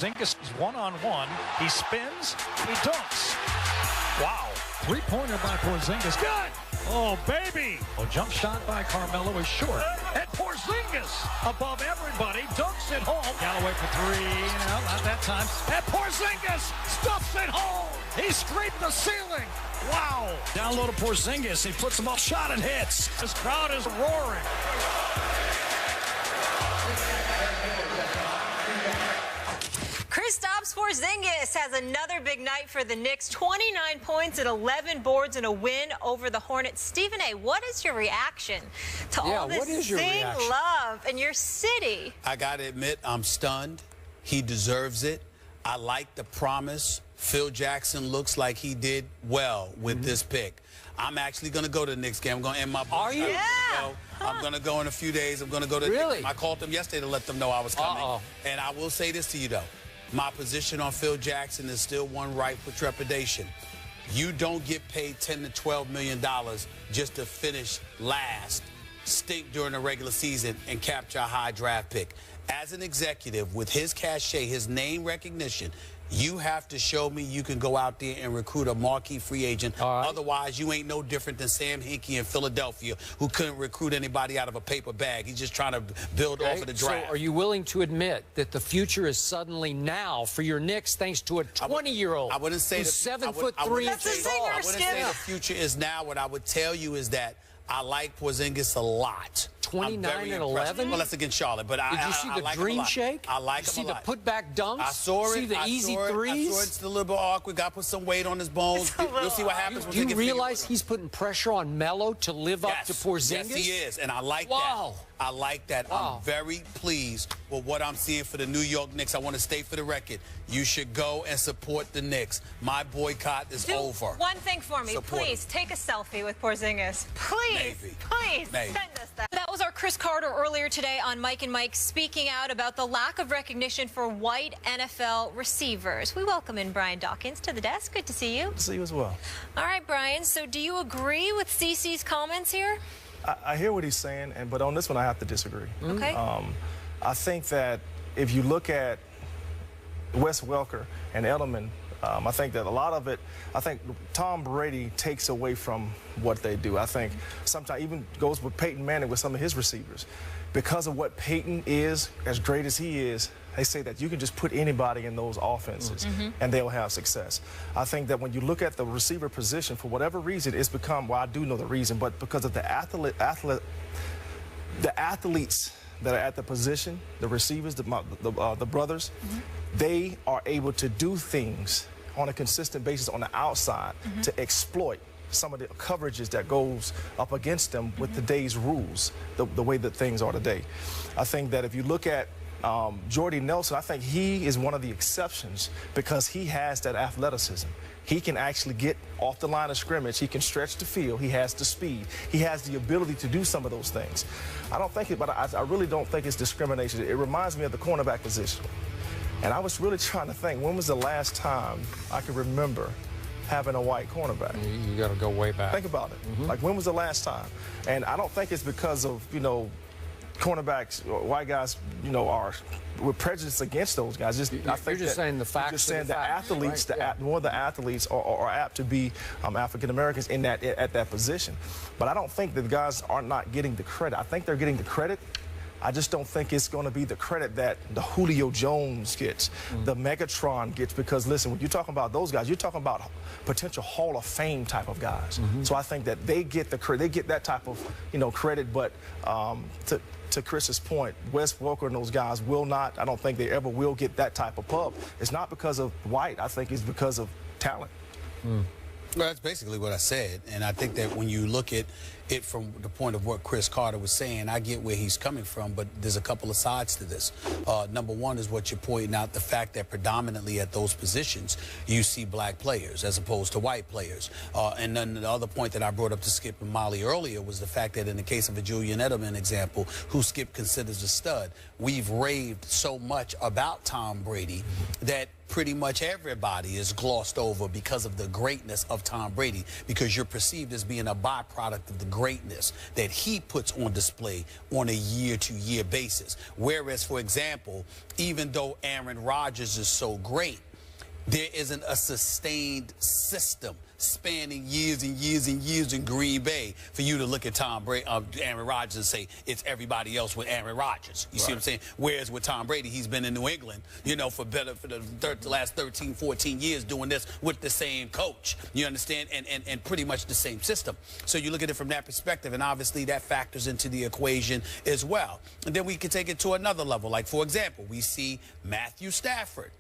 Porzingis is one-on-one. He spins. He dunks. Wow. Three-pointer by Porzingis. Good. Oh, baby. Oh, jump shot by Carmelo is short. And Porzingis above everybody. Dunks it home. Galloway for three. No, not that time. And Porzingis stuffs it home. He scraped the ceiling. Wow. Down low to Porzingis. He puts the ball shot and hits. This crowd is roaring. Kristaps Porzingis has another big night for the Knicks. 29 points and 11 boards in a win over the Hornets. Stephen A., what is your reaction to all this sing love in your city? I got to admit, I'm stunned. He deserves it. I like the promise. Phil Jackson looks like he did well with this pick. I'm actually going to go to the Knicks game. I'm going to end my book. Are you? I'm going to go in a few days. I'm going to go to Really? I called them yesterday to let them know I was coming. And I will say this to you, though. My position on Phil Jackson is still one ripe for trepidation. You don't get paid $10 to $12 million just to finish last, stink during the regular season, and capture a high draft pick. As an executive, with his cachet, his name recognition, you have to show me you can go out there and recruit a marquee free agent. Otherwise, you ain't no different than Sam Hinkie in Philadelphia, who couldn't recruit anybody out of a paper bag. He's just trying to build off of the draft. So are you willing to admit that the future is suddenly now for your Knicks thanks to a 20-year-old I wouldn't say who's 7'3" I wouldn't tall? say the future is now. What I would tell you is that I like Porzingis a lot. 29 and 11? Well, that's against Charlotte, but Did you see the like dream shake? I like him a lot. See the putback dunks? I saw it. See the easy threes? I saw it's a little bit awkward. Got to put some weight on his bones. You'll see what happens. Do you realize he's putting pressure on Melo to live up to Porzingis? Yes, he is, and I like that. I like that. I'm very pleased with what I'm seeing for the New York Knicks. I want to state for the record, you should go and support the Knicks. My boycott is over. One thing for me, please take a selfie with Porzingis. Please, please send us that. That was our Chris Carter earlier today on Mike and Mike, speaking out about the lack of recognition for white NFL receivers. We welcome in Brian Dawkins to the desk. Good to see you. Good to see you as well. All right, Brian, so do you agree with CeCe's comments here? I hear what he's saying, but on this one I have to disagree. Okay. I think that if you look at Wes Welker and Edelman, I think that a lot of it, I think Tom Brady takes away from what they do. I think sometimes even goes with Peyton Manning with some of his receivers. Because of what Peyton is, as great as he is, they say that you can just put anybody in those offenses and they'll have success. I think that when you look at the receiver position, for whatever reason, it's become, well, I do know the reason, but because of the athletes that are at the position, the receivers, the brothers, they are able to do things on a consistent basis on the outside to exploit some of the coverages that goes up against them with today's rules, the way that things are today. I think that if you look at Jordy Nelson, I think he is one of the exceptions because he has that athleticism. He can actually get off the line of scrimmage. He can stretch the field. He has the speed. He has the ability to do some of those things. I don't think it, but I really don't think it's discrimination. It reminds me of the cornerback position. And I was really trying to think, when was the last time I can remember having a white cornerback? You got to go way back. Think about it. Like, when was the last time? And I don't think it's because of, you know, cornerbacks, white guys, you know, we're prejudiced against those guys. You're just saying the facts. Just saying the athletes, right? more of the athletes are apt to be African Americans at that position. But I don't think that the guys are not getting the credit. I think they're getting the credit. I just don't think it's going to be the credit that the Julio Jones gets, the Megatron gets, because listen, when you're talking about those guys, you're talking about potential Hall of Fame type of guys. So I think that they get the credit, they get that type of, you know, credit. But to Chris's point, Wes Welker and those guys will not. I don't think they ever will get that type of pub. It's not because of white. I think it's because of talent. Well, that's basically what I said, and I think that when you look at it from the point of what Chris Carter was saying, I get where he's coming from, but there's a couple of sides to this. Number one is what you're pointing out, the fact that predominantly at those positions, you see black players as opposed to white players. And then the other point that I brought up to Skip and Molly earlier was the fact that in the case of a Julian Edelman example, who Skip considers a stud, we've raved so much about Tom Brady that pretty much everybody is glossed over because of the greatness of Tom Brady, because you're perceived as being a byproduct of the greatness that he puts on display on a year-to-year basis. Whereas, for example, even though Aaron Rodgers is so great, there isn't a sustained system spanning years and years and years in Green Bay for you to look at Aaron Rodgers and say it's everybody else with Aaron Rodgers. You see what I'm saying? Whereas with Tom Brady, he's been in New England, you know, for the last 13, 14 years doing this with the same coach. You understand? And pretty much the same system. So you look at it from that perspective, and obviously that factors into the equation as well. And then we can take it to another level. Like, for example, we see Matthew Stafford.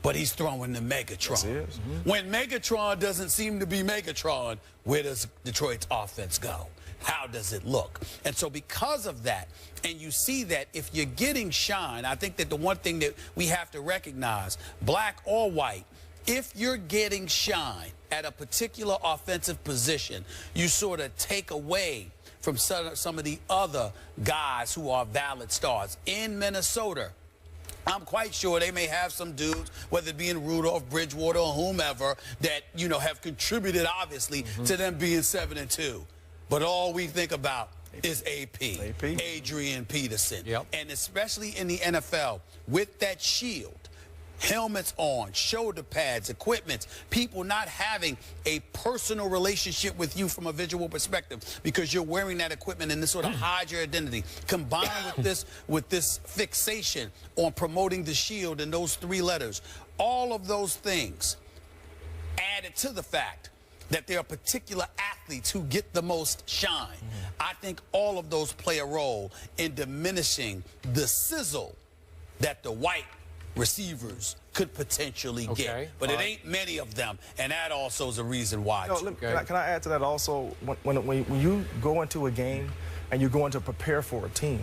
But he's throwing the Megatron. Yes, he is. When Megatron doesn't seem to be Megatron, where does Detroit's offense go? How does it look? And so because of that, and you see that if you're getting shine, I think that the one thing that we have to recognize, black or white, if you're getting shine at a particular offensive position, you sort of take away from some of the other guys who are valid stars. In Minnesota, I'm quite sure they may have some dudes, whether it be in Rudolph, Bridgewater, or whomever, that, you know, have contributed, obviously, to them being 7-2. But all we think about is AP. Adrian Peterson. Yep. And especially in the NFL, with that shield, helmets on, shoulder pads, equipment, people not having a personal relationship with you from a visual perspective because you're wearing that equipment and this sort of hides your identity, combined with this fixation on promoting the shield and those 3 letters, all of those things added to the fact that there are particular athletes who get the most shine. I think all of those play a role in diminishing the sizzle that the white receivers could potentially get. But it ain't many of them, and that also is a reason why. Can I add to that also? When you go into a game and you're going to prepare for a team,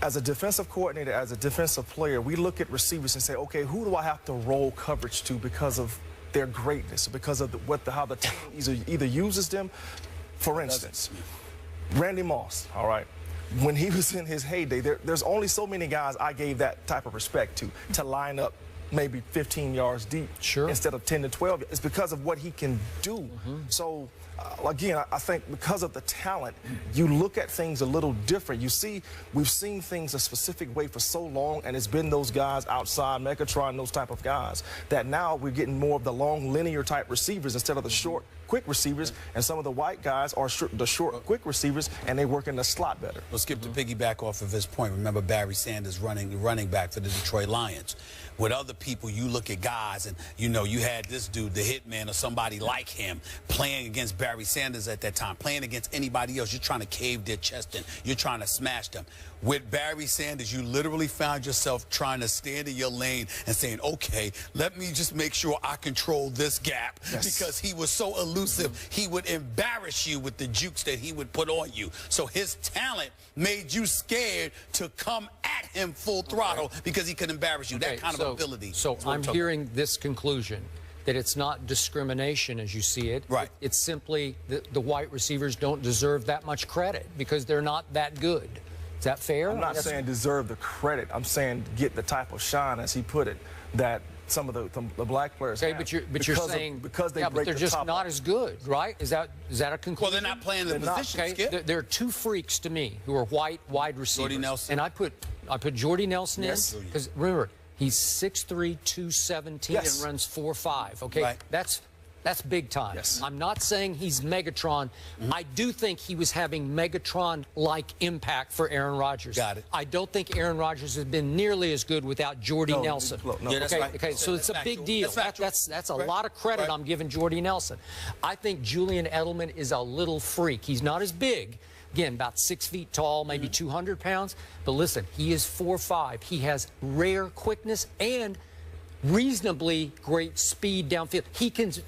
as a defensive coordinator, as a defensive player, we look at receivers and say, okay, who do I have to roll coverage to because of their greatness, because of how the team either uses them? For instance, Randy Moss, all right? When he was in his heyday, there's only so many guys I gave that type of respect to line up maybe 15 yards deep instead of 10 to 12. It's because of what he can do. So, again, I think because of the talent, you look at things a little different. You see, we've seen things a specific way for so long, and it's been those guys outside, Megatron, those type of guys, that now we're getting more of the long, linear type receivers instead of the short, quick receivers, and some of the white guys are the short, quick receivers, and they work in the slot better. Well, Skip, to piggyback off of his point, remember Barry Sanders running back for the Detroit Lions. With other people, you look at guys, and, you know, you had this dude, the Hitman, or somebody like him, playing against Barry Sanders at that time, playing against anybody else. You're trying to cave their chest in. You're trying to smash them. With Barry Sanders, you literally found yourself trying to stand in your lane and saying, okay, let me just make sure I control this gap, because he was so elusive. He would embarrass you with the jukes that he would put on you. So his talent made you scared to come at him full throttle because he could embarrass you. That kind of ability. So I'm hearing this conclusion, that it's not discrimination as you see it. Right. It's simply the white receivers don't deserve that much credit because they're not that good. Is that fair? I'm not saying deserve the credit. I'm saying get the type of shine, as he put it, that some of the black players have. But you're saying because they break but they're the just top not as good, right? Is that a conclusion? Well, they're not playing the position. Okay. There are 2 freaks to me who are white wide receivers. Jordy Nelson. And I put Jordy Nelson in because remember, he's 6'3", 217 and runs 4.5. Okay, right. That's big time. I'm not saying he's Megatron. I do think he was having Megatron-like impact for Aaron Rodgers. Got it. I don't think Aaron Rodgers has been nearly as good without Jordy Nelson. Okay, so it's a big deal. That's a lot of credit I'm giving Jordy Nelson. I think Julian Edelman is a little freak. He's not as big. Again, about 6 feet tall, maybe 200 pounds. But listen, he is 4'5". He has rare quickness and reasonably great speed downfield.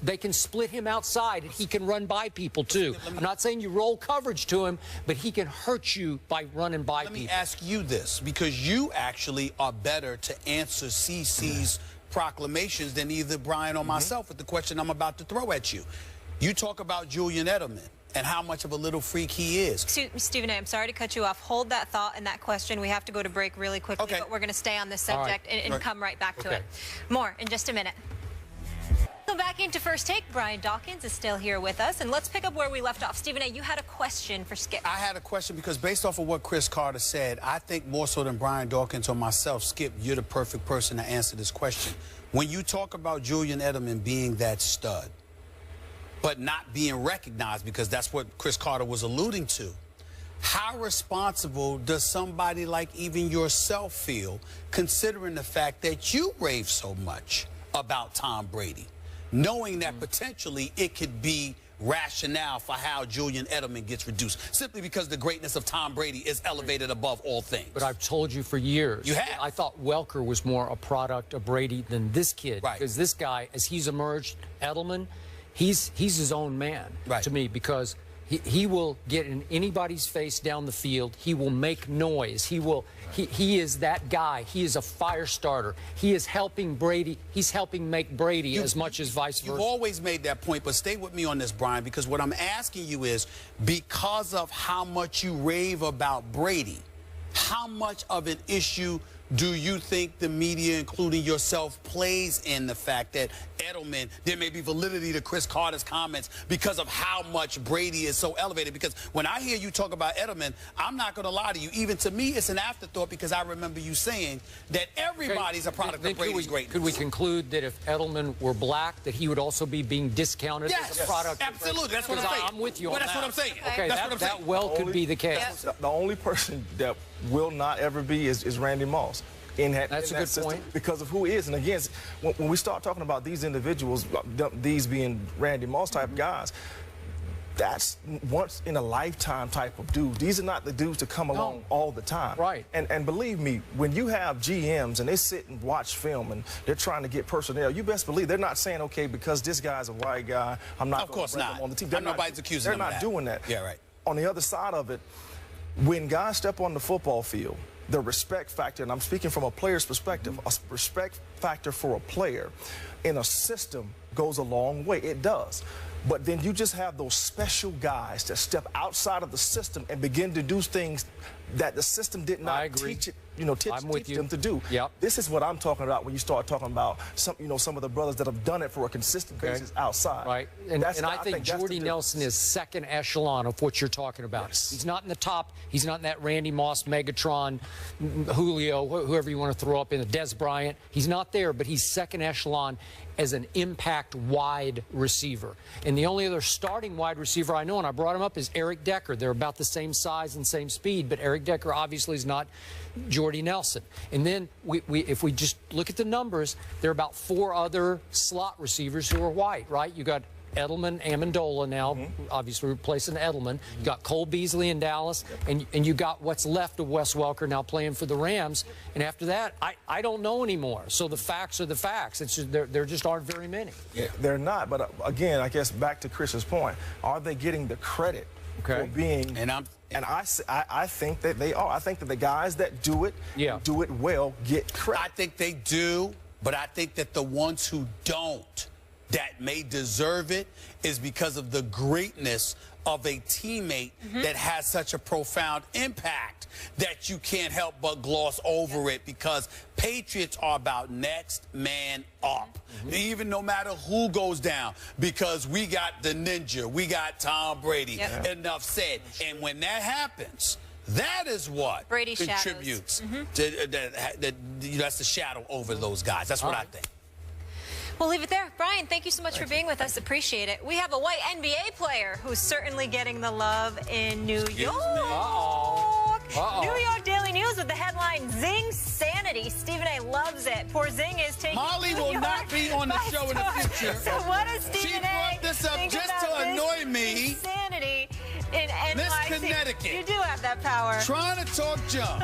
They can split him outside, and he can run by people too. I'm not saying you roll coverage to him, but he can hurt you by running by people. Let me ask you this, because you actually are better to answer CC's proclamations than either Brian or myself with the question I'm about to throw at you. You talk about Julian Edelman and how much of a little freak he is. Stephen A., I'm sorry to cut you off. Hold that thought and that question. We have to go to break really quickly, but we're going to stay on this subject and come right back to it. More in just a minute. The Welcome back into First Take. Brian Dawkins is still here with us, and let's pick up where we left off. Stephen A., you had a question for Skip. I had a question because based off of what Chris Carter said, I think more so than Brian Dawkins or myself, Skip, you're the perfect person to answer this question. When you talk about Julian Edelman being that stud, but not being recognized, because that's what Chris Carter was alluding to, how responsible does somebody like even yourself feel, considering the fact that you rave so much about Tom Brady, knowing that potentially it could be rationale for how Julian Edelman gets reduced, simply because the greatness of Tom Brady is elevated above all things? But I've told you for years. You have. I thought Welker was more a product of Brady than this kid. Right. Because this guy, as he's emerged, Edelman, he's his own man to me, because he will get in anybody's face down the field. He will make noise. He is that guy. He is a fire starter. He is helping Brady. He's helping make Brady as much as vice versa. You've always made that point, but stay with me on this, Brian, because what I'm asking you is, because of how much you rave about Brady, how much of an issue do you think the media, including yourself, plays in the fact that Edelman, there may be validity to Chris Carter's comments because of how much Brady is so elevated? Because when I hear you talk about Edelman, I'm not going to lie to you. Even to me, it's an afterthought, because I remember you saying that everybody's a product of Brady's greatness. Could we conclude that if Edelman were black, that he would also be being discounted as a product? Absolutely. That's what I'm saying. I'm with you on that's that. what I'm saying. Okay, that well could be the case. The only person that will not ever be is Randy Moss. That's a good point. Because of who he is. And again, when we start talking about these individuals, these being Randy Moss type guys, that's once in a lifetime type of dude. These are not the dudes to come along all the time. Right. And believe me, when you have GMs and they sit and watch film and they're trying to get personnel, you best believe they're not saying, okay, because this guy's a white guy, I'm not going to bring him on the team. Nobody's accusing them of that. They're not doing that. Yeah, right. On the other side of it, when guys step on the football field, the respect factor, and I'm speaking from a player's perspective, a respect factor for a player in a system goes a long way. It does. But then you just have those special guys that step outside of the system and begin to do things that the system did not teach it, teach them to do. Yep. This is what I'm talking about when you start talking about some of the brothers that have done it for a consistent basis outside. Right. And I think Jordy Nelson is second echelon of what you're talking about. Yes. He's not in the top. He's not in that Randy Moss, Megatron, Julio, whoever you want to throw up in, Des Bryant. He's not there, but he's second echelon as an impact wide receiver. And the only other starting wide receiver I know, and I brought him up, is Eric Decker. They're about the same size and same speed, but Eric Decker obviously is not Jordy Nelson. And then if we just look at the numbers, there are about 4 other slot receivers who are white, right? You got Edelman, Amendola now, obviously replacing Edelman. You got Cole Beasley in Dallas, and you got what's left of Wes Welker now playing for the Rams. And after that, I don't know anymore. So the facts are the facts. It's just, there just aren't very many. Yeah. They're not. But again, I guess back to Chris's point, are they getting the credit for being? And I think that they are. I think that the guys that do it, do it well, get credit. I think they do, but I think that the ones who don't, that may deserve it, is because of the greatness of a teammate that has such a profound impact that you can't help but gloss over it, because Patriots are about next man up. Even no matter who goes down, because we got the ninja, we got Tom Brady. Enough said. And when that happens, that is what Brady contributes to that's the shadow over those guys. That's what I think. We'll leave it there. Brian, thank you so much for being with us. Appreciate it. We have a white NBA player who's certainly getting the love in New York. New York Daily News with the headline, Zing Sanity. Stephen A. loves it. Porzingis taking Molly will not be on the show in the future. So what does Stephen A. She brought this up just to annoy me. Sanity in NYC. Miss Connecticut. You do have that power. Trying to talk junk.